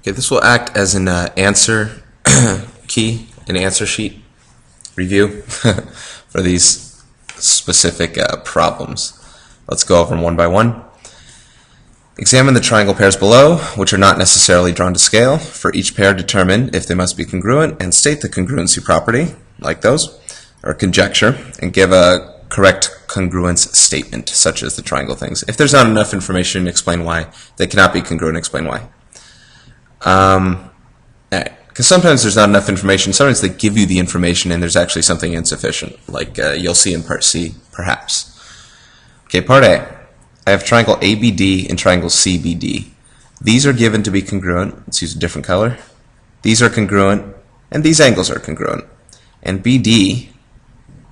Okay, this will act as an answer key, an answer sheet review for these specific problems. Let's go over them one by one. Examine the triangle pairs below, which are not necessarily drawn to scale. For each pair, determine if they must be congruent and state the congruency property, like those, or conjecture, and give a correct congruence statement, such as the triangle things. If there's not enough information, explain why. They cannot be congruent, explain why. Because sometimes there's not enough information. Sometimes they give you the information and there's actually something insufficient, like you'll see in part C, perhaps. Okay, part A. I have triangle ABD and triangle CBD. These are given to be congruent. Let's use a different color. These are congruent, and these angles are congruent. And BD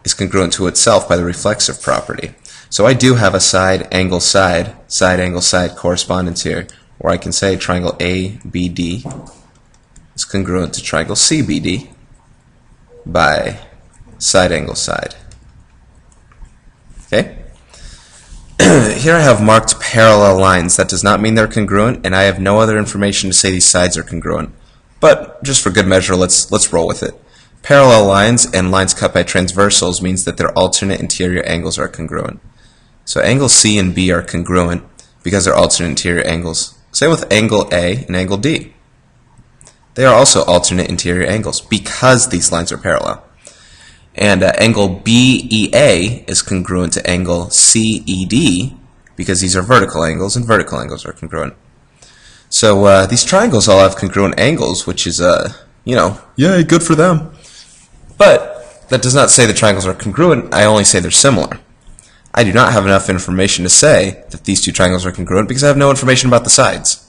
is congruent to itself by the reflexive property. So I do have a side angle side angle side correspondence here, where I can say triangle ABD is congruent to triangle CBD by side angle side. Okay? Here I have marked parallel lines. That does not mean they're congruent, and I have no other information to say these sides are congruent. But just for good measure, let's roll with it. Parallel lines and lines cut by transversals means that their alternate interior angles are congruent. So angles C and B are congruent because they're alternate interior angles. Same with angle A and angle D. They are also alternate interior angles because these lines are parallel. And angle BEA is congruent to angle CED because these are vertical angles, and vertical angles are congruent. So these triangles all have congruent angles, which is, yay, good for them. But that does not say the triangles are congruent. I only say they're similar. I do not have enough information to say that these two triangles are congruent because I have no information about the sides.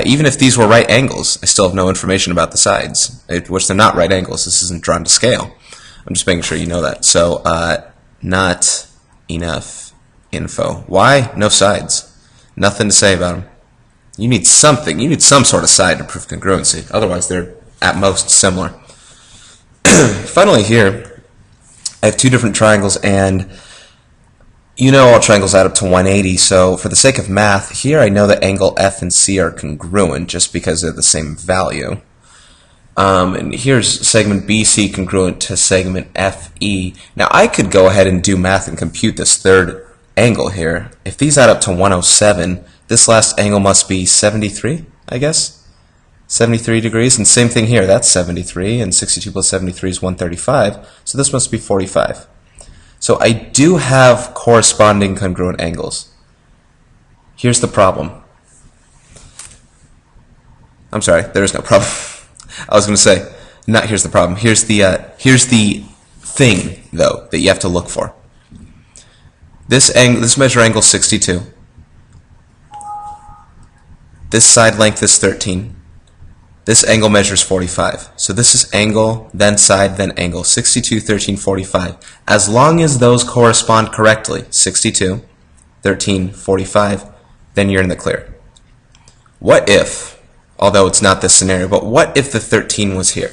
Even if these were right angles, I still have no information about the sides, which they're not right angles. This isn't drawn to scale. I'm just making sure you know that. So, not enough info. Why? No sides. Nothing to say about them. You need something. You need some sort of side to prove congruency. Otherwise, they're at most similar. Finally here, I have two different triangles, and you know all triangles add up to 180, so for the sake of math, here I know that angle F and C are congruent just because they're the same value. And here's segment BC congruent to segment FE. Now I could go ahead and do math and compute this third angle here. If these add up to 107, this last angle must be 73, I guess? 73 degrees, and same thing here, that's 73, and 62 plus 73 is 135, so this must be 45. So I do have corresponding congruent angles. Here's the problem. I'm sorry, there is no problem. I was going to say, not here's the problem. Here's the thing, though, that you have to look for. This measure angle is 62. This side length is 13. This angle measures 45. So this is angle, then side, then angle. 62, 13, 45. As long as those correspond correctly, 62, 13, 45, then you're in the clear. What if, although it's not this scenario, but what if the 13 was here?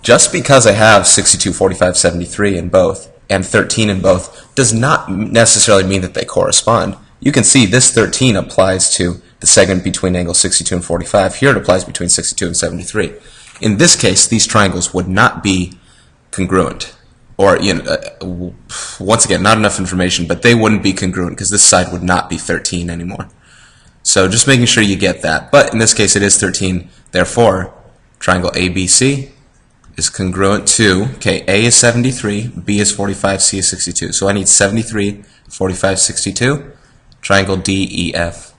Just because I have 62, 45, 73 in both, and 13 in both, does not necessarily mean that they correspond. You can see this 13 applies to the segment between angle 62 and 45. Here it applies between 62 and 73. In this case, these triangles would not be congruent. Or, once again, not enough information, but they wouldn't be congruent because this side would not be 13 anymore. So just making sure you get that. But in this case, it is 13. Therefore, triangle ABC is congruent to, okay, A is 73, B is 45, C is 62. So I need 73, 45, 62, triangle DEF.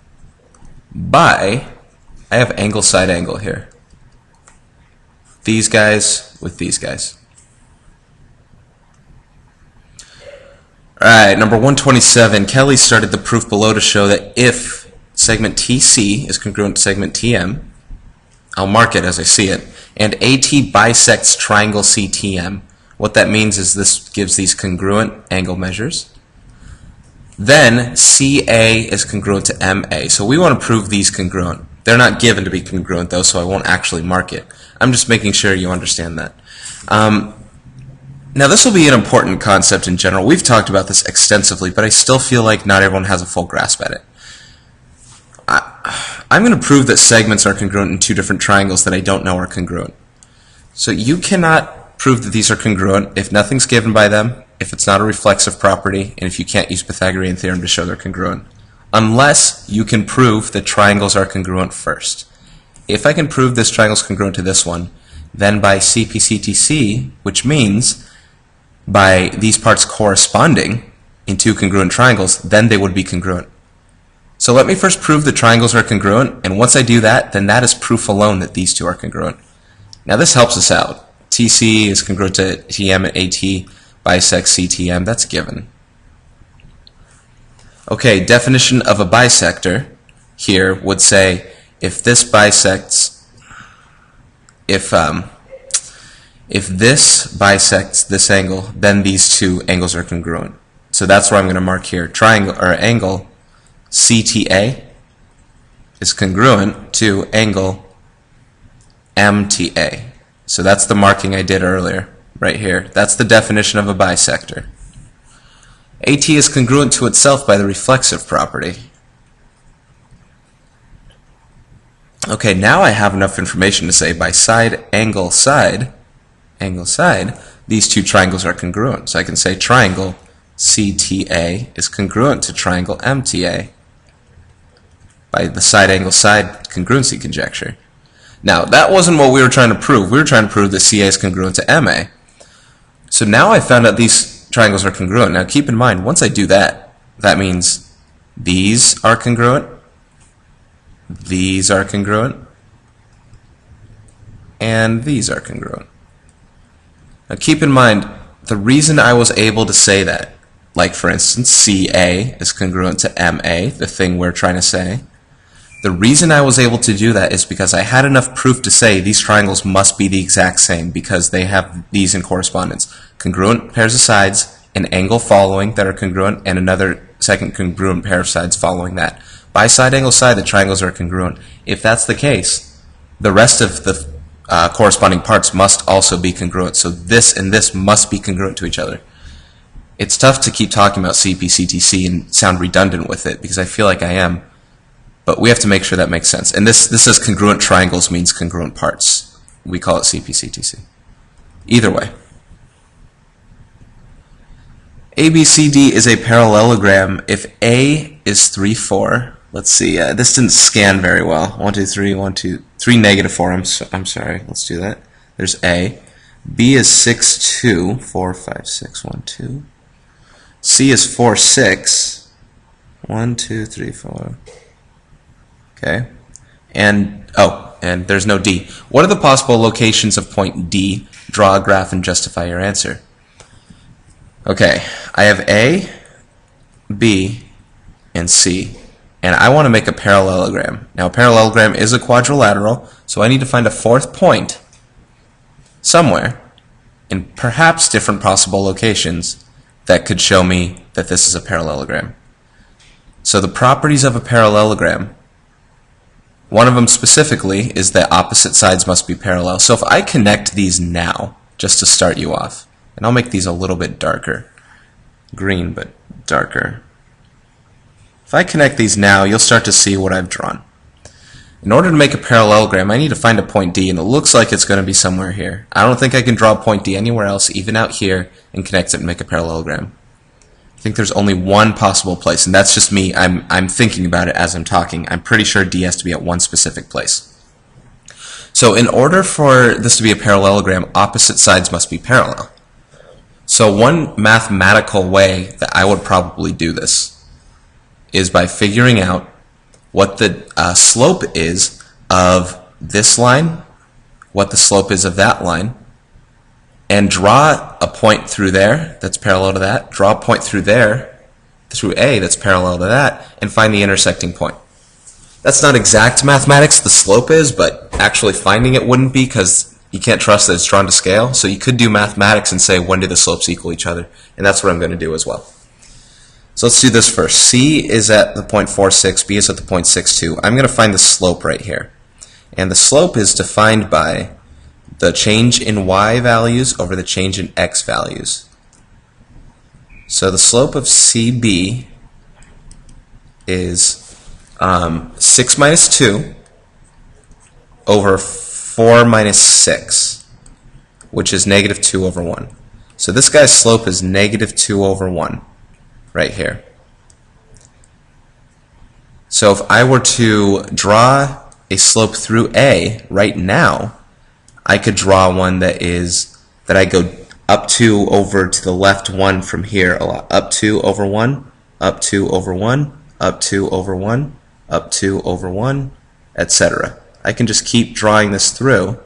By, I have angle side angle here. These guys with these guys. Alright, number 127. Kelly started the proof below to show that if segment TC is congruent to segment TM, I'll mark it as I see it, and AT bisects triangle CTM. What that means is this gives these congruent angle measures. Then CA is congruent to MA. So we want to prove these congruent. They're not given to be congruent though, so I won't actually mark it. I'm just making sure you understand that. Now this will be an important concept in general. We've talked about this extensively, but I still feel like not everyone has a full grasp at it. I'm going to prove that segments are congruent in two different triangles that I don't know are congruent. So you cannot prove that these are congruent if nothing's given by them, if it's not a reflexive property, and if you can't use Pythagorean theorem to show they're congruent, unless you can prove that triangles are congruent first. If I can prove this triangle is congruent to this one, then by CP/CTC, which means by these parts corresponding in two congruent triangles, then they would be congruent. So let me first prove the triangles are congruent, and once I do that, then that is proof alone that these two are congruent. Now this helps us out. TC is congruent to TM and AT bisects CTM. That's given. Okay, definition of a bisector here would say if this bisects, if this bisects this angle, then these two angles are congruent. So that's where I'm going to mark here. Triangle or angle CTA is congruent to angle MTA. So that's the marking I did earlier, right here. That's the definition of a bisector. AT is congruent to itself by the reflexive property. Okay, now I have enough information to say by side, angle, side, these two triangles are congruent. So I can say triangle CTA is congruent to triangle MTA by the side, angle, side congruency conjecture. Now, that wasn't what we were trying to prove. We were trying to prove that CA is congruent to MA. So now I found out these triangles are congruent. Now keep in mind, once I do that, that means these are congruent, these are congruent, and these are congruent. Now keep in mind, the reason I was able to say that, like for instance, CA is congruent to MA, the thing we're trying to say, the reason I was able to do that is because I had enough proof to say these triangles must be the exact same because they have these in correspondence. Congruent pairs of sides, an angle following that are congruent, and another second congruent pair of sides following that. By side, angle, side, the triangles are congruent. If that's the case, the rest of the corresponding parts must also be congruent. So this and this must be congruent to each other. It's tough to keep talking about CP/CTC and sound redundant with it because I feel like I am. But we have to make sure that makes sense. And this says congruent triangles means congruent parts. We call it CP/CTC. Either way. ABCD is a parallelogram if A is 3, 4. Let's see. This didn't scan very well. 1, 2, 3, 1, 2, 3, negative 4. I'm sorry. Let's do that. There's A. B is 6, 2. 4, 5, 6, 1, 2. C is 4, 6. 1, 2, 3, 4. Okay, and there's no D. What are the possible locations of point D? Draw a graph and justify your answer. Okay, I have A, B, and C, and I want to make a parallelogram. Now, a parallelogram is a quadrilateral, so I need to find a fourth point somewhere in perhaps different possible locations that could show me that this is a parallelogram. So the properties of a parallelogram, one of them specifically is that opposite sides must be parallel. So if I connect these now, just to start you off, and I'll make these a little bit darker, green but darker. If I connect these now, you'll start to see what I've drawn. In order to make a parallelogram, I need to find a point D, and it looks like it's going to be somewhere here. I don't think I can draw a point D anywhere else, even out here, and connect it and make a parallelogram. I think there's only one possible place, and that's just me. I'm thinking about it as I'm talking. I'm pretty sure D has to be at one specific place. So in order for this to be a parallelogram, opposite sides must be parallel. So one mathematical way that I would probably do this is by figuring out what the slope is of this line, what the slope is of that line, and draw a point through there that's parallel to that, draw a point through there, through A that's parallel to that, and find the intersecting point. That's not exact mathematics, the slope is, but actually finding it wouldn't be because you can't trust that it's drawn to scale. So you could do mathematics and say when do the slopes equal each other, and that's what I'm going to do as well. So let's do this first. C is at the point 4, 6, B is at the point 6, 2. I'm going to find the slope right here. And the slope is defined by the change in y values over the change in x values. So the slope of CB is 6 minus 2 over 4 minus 6, which is negative 2 over 1. So this guy's slope is negative 2 over 1 right here. So if I were to draw a slope through A right now, I could draw one that I go up 2 over to the left 1 from here a lot. Up 2 over 1, up 2 over 1, up 2 over 1, up 2 over 1, etc. I can just keep drawing this through,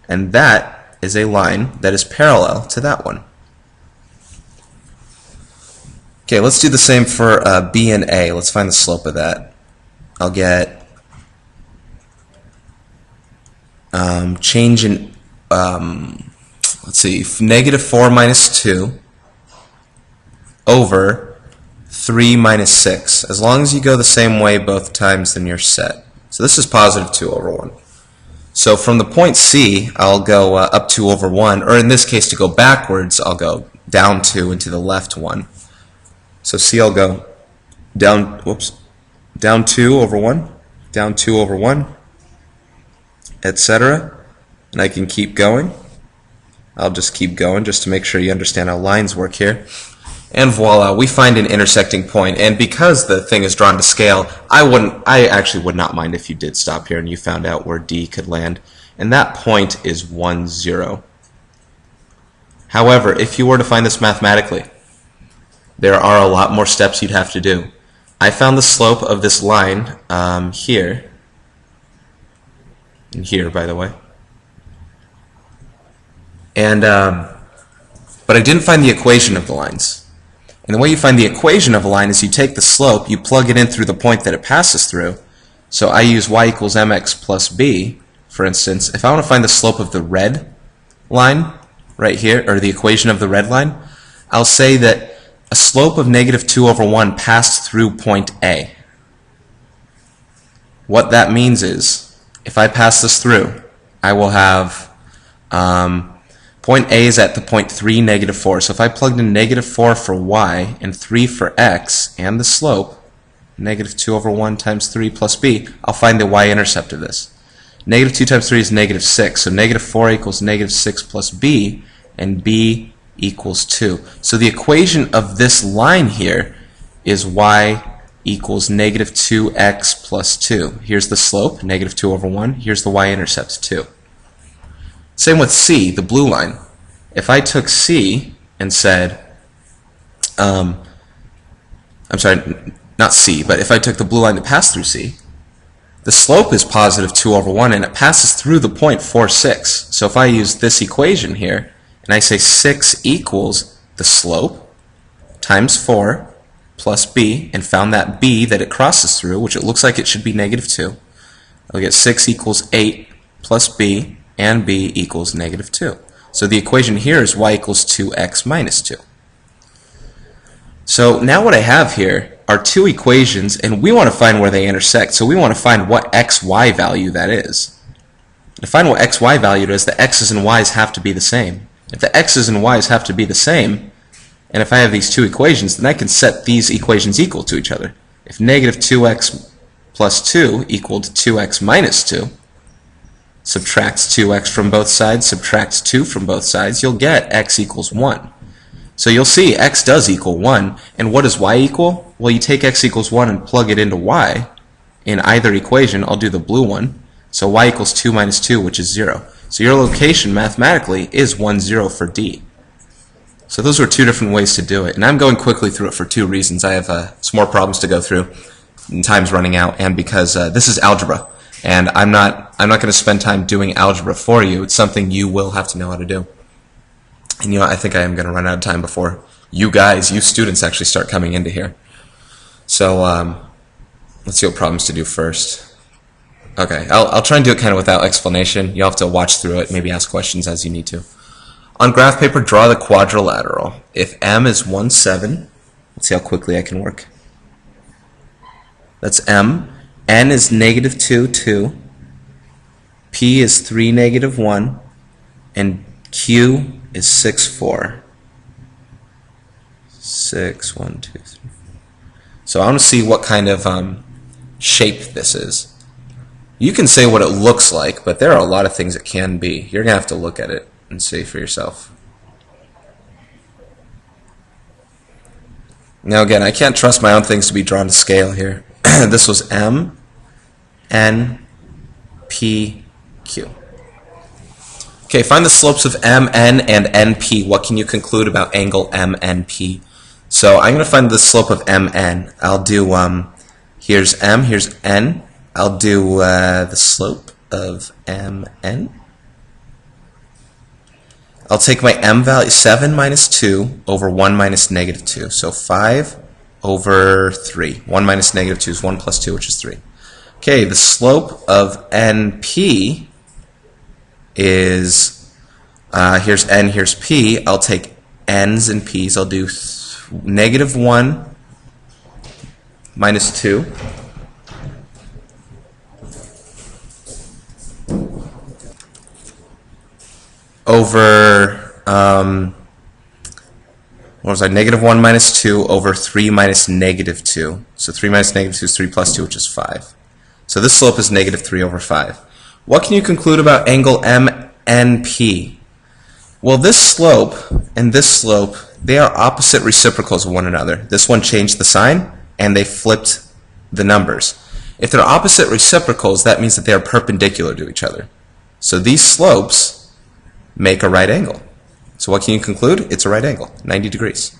and that is a line that is parallel to that one. Okay, let's do the same for B and A. Let's find the slope of that. I'll get change in, let's see, negative 4 minus 2 over 3 minus 6. As long as you go the same way both times, then you're set. So this is positive 2 over 1. So from the point C, I'll go up 2 over 1, or in this case, to go backwards, I'll go down 2 and to the left 1. So C, I'll go down 2 over 1, down 2 over 1, etc. And I can keep going. I'll just keep going just to make sure you understand how lines work here. And voila, we find an intersecting point. And because the thing is drawn to scale, I actually would not mind if you did stop here and you found out where D could land. And that point is 1, 0. However, if you were to find this mathematically, there are a lot more steps you'd have to do. I found the slope of this line here, and here, by the way. And but I didn't find the equation of the lines. And the way you find the equation of a line is you take the slope, you plug it in through the point that it passes through. So I use y equals mx plus b, for instance. If I want to find the slope of the red line right here, or the equation of the red line, I'll say that a slope of negative 2 over 1 passed through point A. What that means is, if I pass this through, I will have point A is at the point 3, negative 4. So if I plugged in negative 4 for y and 3 for x, and the slope, negative 2 over 1 times 3 plus b, I'll find the y-intercept of this. Negative 2 times 3 is negative 6. So negative 4 equals negative 6 plus b, and b equals 2. So the equation of this line here is y equals negative 2x plus 2. Here's the slope, negative 2 over 1. Here's the y-intercept, 2. Same with C, the blue line. If I took C and said, I'm sorry, not C, but if I took the blue line that passed through C, the slope is positive 2 over 1, and it passes through the point 4, 6. So if I use this equation here, and I say 6 equals the slope times 4 plus b, and found that b that it crosses through, which it looks like it should be negative 2, I'll get 6 equals 8 plus b, and b equals negative 2. So the equation here is y equals 2x minus 2. So now what I have here are two equations, and we want to find where they intersect. So we want to find what xy value that is. To find what xy value it is, the x's and y's have to be the same. If the x's and y's have to be the same, and if I have these two equations, then I can set these equations equal to each other. If negative 2x plus 2 equaled 2x minus 2, subtracts 2x from both sides, subtracts 2 from both sides, you'll get x equals 1. So you'll see x does equal 1. And what does y equal? Well, you take x equals 1 and plug it into y. In either equation, I'll do the blue one. So y equals 2 minus 2, which is 0. So your location mathematically is 1, 0 for D. So those were two different ways to do it. And I'm going quickly through it for two reasons. I have some more problems to go through, and time's running out, and because this is algebra. And I'm not going to spend time doing algebra for you. It's something you will have to know how to do. And I think I am going to run out of time before you guys, you students, actually start coming into here. So let's see what problems to do first. Okay, I'll try and do it kind of without explanation. You'll have to watch through it, maybe ask questions as you need to. On graph paper, draw the quadrilateral. If M is 1, 7, let's see how quickly I can work. That's M. N is negative 2, 2. P is 3, negative 1. And Q is 6, 4. 6, 1, 2, 3. So I want to see what kind of shape this is. You can say what it looks like, but there are a lot of things it can be. You're going to have to look at it and see for yourself. Now again, I can't trust my own things to be drawn to scale here. This was M, N, P, Q. Okay, find the slopes of M, N, and NP. What can you conclude about angle MNP? So I'm going to find the slope of MN. I'll do, here's M, here's N. I'll do the slope of MN. I'll take my M value, 7 minus 2 over 1 minus negative 2. So 5 over 3. 1 minus negative 2 is 1 plus 2, which is 3. Okay, the slope of NP is, here's N, here's P. I'll take N's and P's. I'll do negative 1 minus 2 over, what was I, negative 1 minus 2 over 3 minus negative 2. So 3 minus negative 2 is 3 plus 2, which is 5. So this slope is negative 3 over 5. What can you conclude about angle MNP? Well, this slope and this slope, they are opposite reciprocals of one another. This one changed the sign, and they flipped the numbers. If they're opposite reciprocals, that means that they are perpendicular to each other. So these slopes make a right angle. So what can you conclude? It's a right angle, 90 degrees.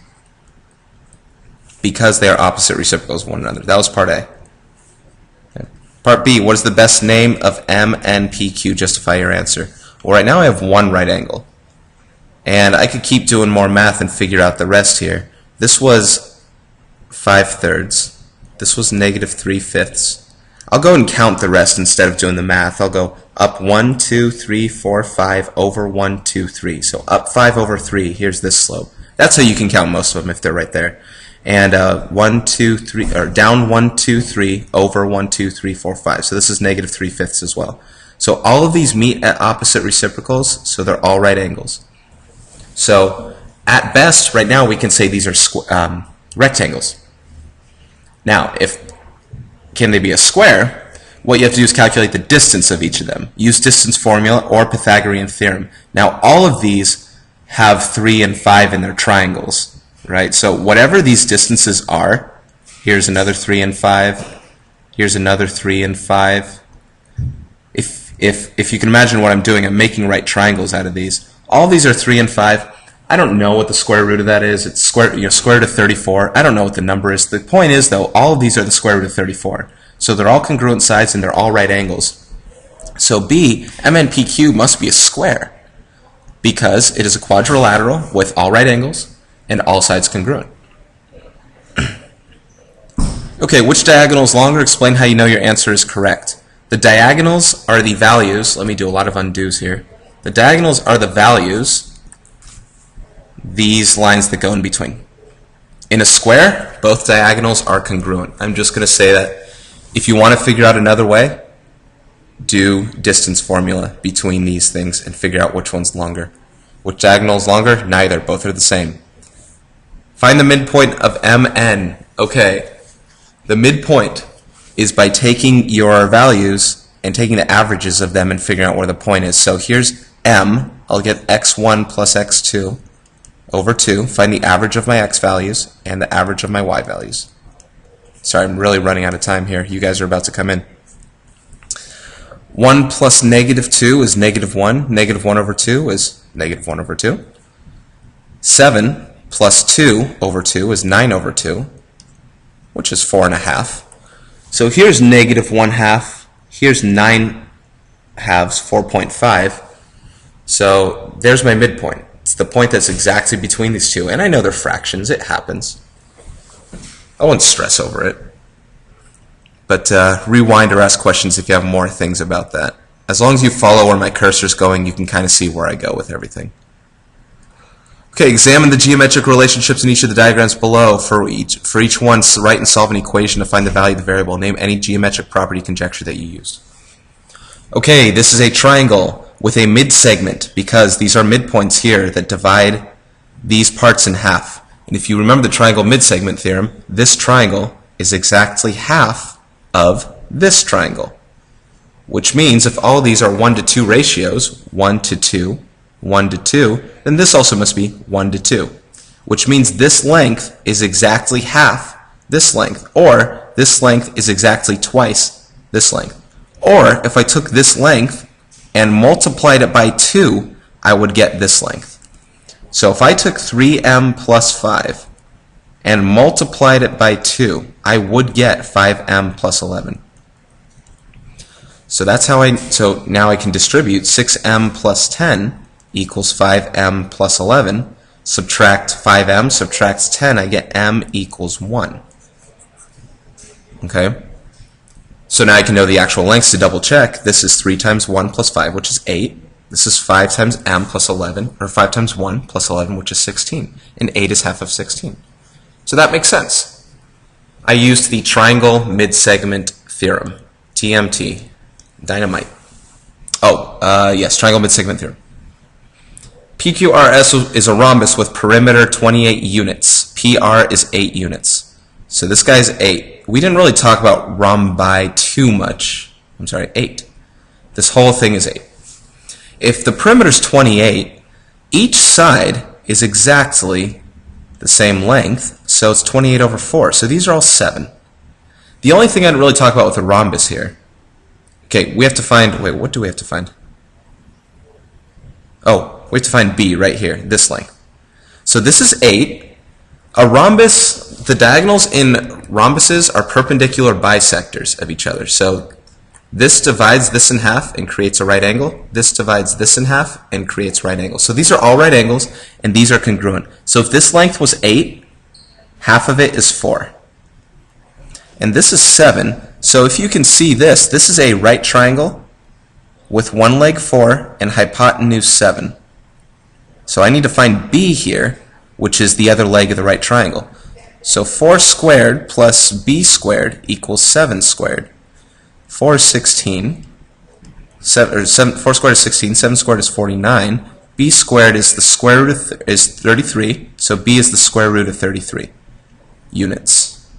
Because they are opposite reciprocals of one another. That was part A. Okay. Part B, what is the best name of MNPQ? Justify your answer. Well, right now I have one right angle. And I could keep doing more math and figure out the rest here. This was 5/3. This was negative 3/5. I'll go and count the rest instead of doing the math. I'll go up 1, 2, 3, 4, 5 over 1, 2, 3. So up 5 over 3, here's this slope. That's how you can count most of them if they're right there. And 1, 2, 3, or down 1, 2, 3 over 1, 2, 3, 4, 5. So this is negative 3/5 as well. So all of these meet at opposite reciprocals, so they're all right angles. So at best, right now we can say these are rectangles. Now, can they be a square? What you have to do is calculate the distance of each of them. Use distance formula or Pythagorean theorem. Now, all of these have 3 and 5 in their triangles, right? So whatever these distances are, here's another 3 and 5, here's another 3 and 5. If you can imagine what I'm doing, I'm making right triangles out of these. All of these are 3 and 5. I don't know what the square root of that is. It's square root of 34. I don't know what the number is. The point is, though, all of these are the square root of 34. So they're all congruent sides and they're all right angles. So B, MNPQ must be a square because it is a quadrilateral with all right angles and all sides congruent. Okay, which diagonal is longer? Explain how you know your answer is correct. The diagonals are the values. Let me do a lot of undos here. The diagonals are the values, these lines that go in between. In a square, both diagonals are congruent. I'm just going to say that if you want to figure out another way, do distance formula between these things and figure out which one's longer. Which diagonal is longer? Neither. Both are the same. Find the midpoint of MN. Okay, the midpoint is by taking your values and taking the averages of them and figuring out where the point is. So here's M. I'll get x1 plus x2 over 2. Find the average of my x values and the average of my y values. Sorry, I'm really running out of time here. You guys are about to come in. 1 plus negative 2 is negative 1. Negative 1 over 2 is negative 1 over 2. 7 plus 2 over 2 is 9 over 2, which is 4.5. So here's negative 1/2. Here's 9 halves, 4.5. So there's my midpoint. It's the point that's exactly between these two. And I know they're fractions. It happens. I won't stress over it. But rewind or ask questions if you have more things about that. As long as you follow where my cursor's going, you can kind of see where I go with everything. Okay, examine the geometric relationships in each of the diagrams below. For each one, write and solve an equation to find the value of the variable. Name any geometric property conjecture that you used. Okay, this is a triangle with a mid-segment because these are midpoints here that divide these parts in half. And if you remember the triangle mid-segment theorem, this triangle is exactly half of this triangle. Which means if all of these are 1 to 2 ratios, 1 to 2, 1 to 2, then this also must be 1 to 2. Which means this length is exactly half this length, or this length is exactly twice this length. Or if I took this length and multiplied it by 2, I would get this length. So if I took 3m plus 5 and multiplied it by 2, I would get 5m plus 11. So that's how so now I can distribute 6m plus 10 equals 5m plus 11. Subtract 5m, subtracts 10, I get m equals 1. Okay? So now I can know the actual lengths to double check. This is 3 times 1 plus 5, which is 8. This is 5 times m plus 11, or 5 times 1 plus 11, which is 16. And 8 is half of 16. So that makes sense. I used the triangle midsegment theorem, TMT, dynamite. Yes, triangle midsegment theorem. PQRS is a rhombus with perimeter 28 units. PR is 8 units. So this guy's 8. We didn't really talk about rhombi too much. I'm sorry, 8. This whole thing is 8. If the perimeter is 28, each side is exactly the same length, so it's 28 over 4. So these are all 7. The only thing I'd really talk about with a rhombus here, okay, we have to find, wait, what do we have to find? Oh, we have to find B right here, this length. So this is 8. A rhombus, the diagonals in rhombuses are perpendicular bisectors of each other. So this divides this in half and creates a right angle. This divides this in half and creates right angles. So these are all right angles, and these are congruent. So if this length was 8, half of it is 4. And this is 7. So if you can see this, this is a right triangle with one leg 4 and hypotenuse 7. So I need to find B here, which is the other leg of the right triangle. So 4 squared plus B squared equals 7 squared. 4 is 16. 4 squared is 16. 7 squared is 49. B squared is the square root of is 33. So B is the square root of 33 units.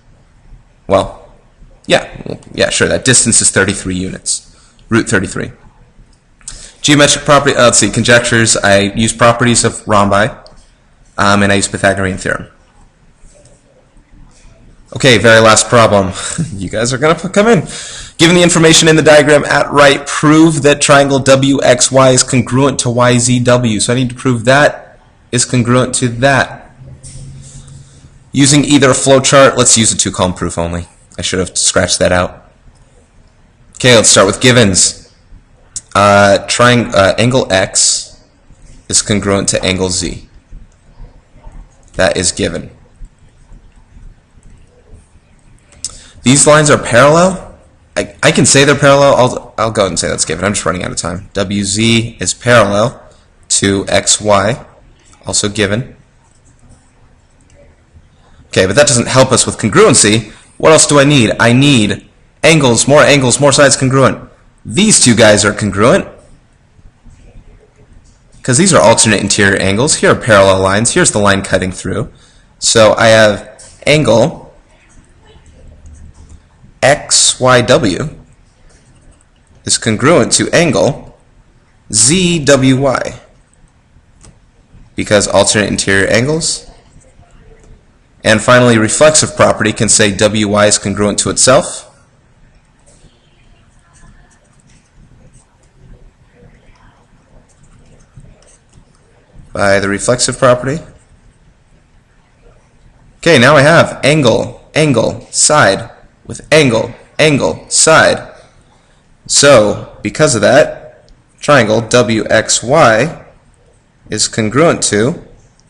Well, yeah, sure. That distance is 33 units. Root 33. Geometric property. Let's see. Conjectures. I use properties of rhombi, and I use Pythagorean theorem. Okay, very last problem. You guys are going to come in. Given the information in the diagram at right, prove that triangle WXY is congruent to YZW. So I need to prove that is congruent to that. Using either a flowchart, let's use a two-column proof only. I should have scratched that out. Okay, let's start with givens. Angle X is congruent to angle Z. That is given. These lines are parallel. I can say they're parallel. I'll go ahead and say that's given. I'm just running out of time. WZ is parallel to XY, also given. Okay, but that doesn't help us with congruency. What else do I need? I need angles, more sides congruent. These two guys are congruent because these are alternate interior angles. Here are parallel lines. Here's the line cutting through. So I have angle XYW is congruent to angle ZWY because alternate interior angles. And finally, reflexive property can say WY is congruent to itself. By the reflexive property. Okay, now I have angle, side, with angle, side. So, because of that, triangle WXY is congruent to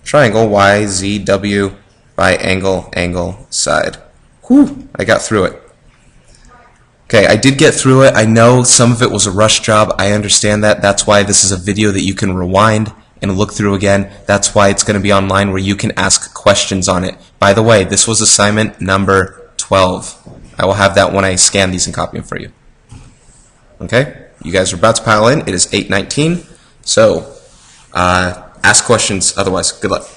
triangle YZW by angle, side. Whew, I got through it. Okay, I did get through it. I know some of it was a rush job. I understand that. That's why this is a video that you can rewind and look through again. That's why it's going to be online where you can ask questions on it. By the way, this was assignment number 12. I will have that when I scan these and copy them for you. Okay? You guys are about to pile in. It is 8:19. So, ask questions. Otherwise, good luck.